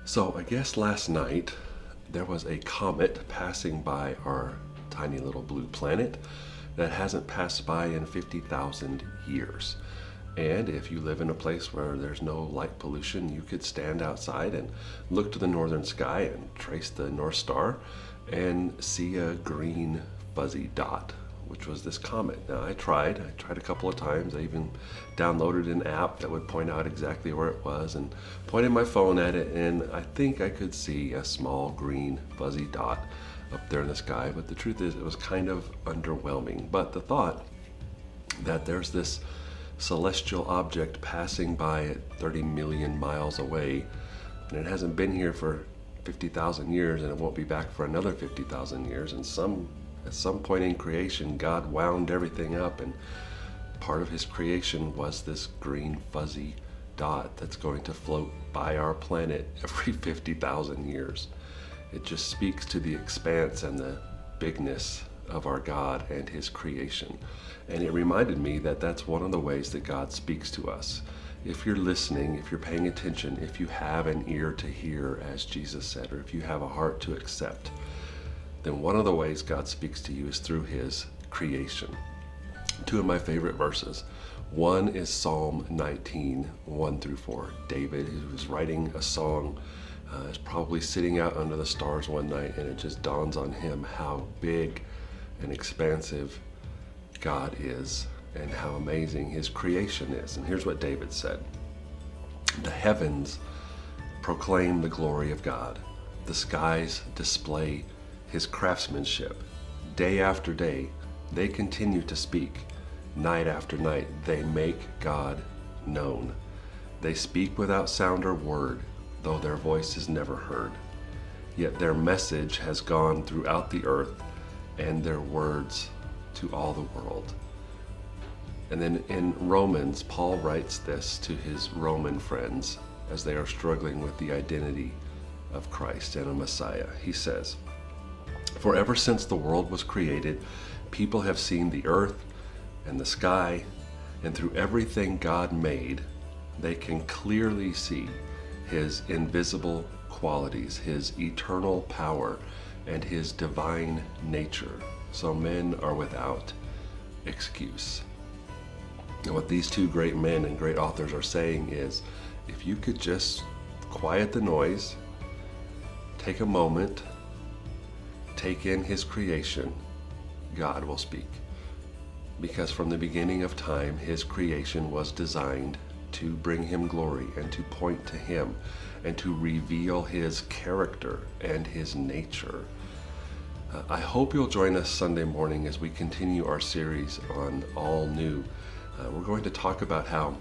So I guess last night there was a comet passing by our tiny little blue planet that hasn't passed by in 50,000 years. And if you live in a place where there's no light pollution, you could stand outside and look to the northern sky and trace the North Star and see a green fuzzy dot, which was this comet. Now I tried a couple of times. I even downloaded an app that would point out exactly where it was and pointed my phone at it, and I think I could see a small green fuzzy dot up there in the sky. But the truth is, it was kind of underwhelming. But the thought that there's this celestial object passing by at 30 million miles away, and it hasn't been here for 50,000 years, and it won't be back for another 50,000 years, and at some point in creation, God wound everything up, and part of his creation was this green fuzzy dot that's going to float by our planet every 50,000 years. It just speaks to the expanse and the bigness of our God and his creation. And it reminded me that that's one of the ways that God speaks to us. If you're listening, if you're paying attention, if you have an ear to hear, as Jesus said, or if you have a heart to accept, then one of the ways God speaks to you is through his creation. Two of my favorite verses. One is Psalm 19, 1 through 4. David, who was writing a song, is probably sitting out under the stars one night, and it just dawns on him how big and expansive God is and how amazing his creation is. And here's what David said: "The heavens proclaim the glory of God. The skies display his craftsmanship. Day after day, they continue to speak. Night after night, they make God known. They speak without sound or word, though their voice is never heard. Yet their message has gone throughout the earth, and their words to all the world." And then in Romans, Paul writes this to his Roman friends as they are struggling with the identity of Christ and a Messiah. He says, "For ever since the world was created, people have seen the earth and the sky, and through everything God made, they can clearly see his invisible qualities, his eternal power, and his divine nature. So men are without excuse." And what these two great men and great authors are saying is, if you could just quiet the noise, take a moment, take in his creation, God will speak. Because from the beginning of time, his creation was designed to bring him glory and to point to him and to reveal his character and his nature. I hope you'll join us Sunday morning as we continue our series on All New. We're going to talk about how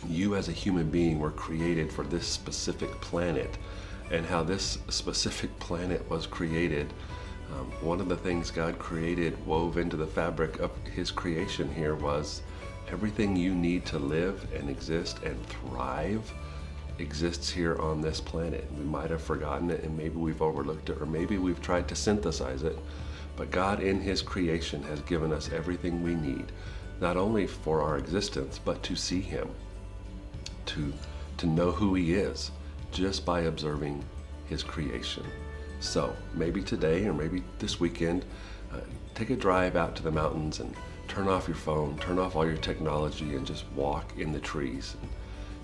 you as a human being were created for this specific planet, and how this specific planet was created. One of the things God created, wove into the fabric of his creation here, was everything you need to live and exist and thrive exists here on this planet. We might have forgotten it, and maybe we've overlooked it, or maybe we've tried to synthesize it, but God in his creation has given us everything we need, not only for our existence, but to see him, to know who he is, just by observing his creation. So maybe today, or maybe this weekend, take a drive out to the mountains and turn off your phone, turn off all your technology, and just walk in the trees and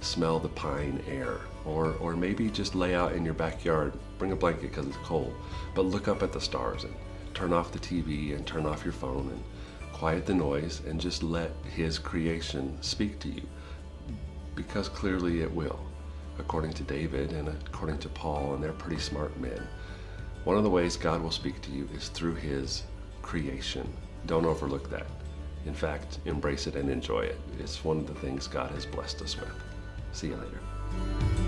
smell the pine air. Or maybe just lay out in your backyard, bring a blanket because it's cold, but look up at the stars and turn off the TV and turn off your phone and quiet the noise and just let his creation speak to you. Because clearly it will, according to David and according to Paul, and they're pretty smart men. One of the ways God will speak to you is through his creation. Don't overlook that. In fact, embrace it and enjoy it. It's one of the things God has blessed us with. See you later.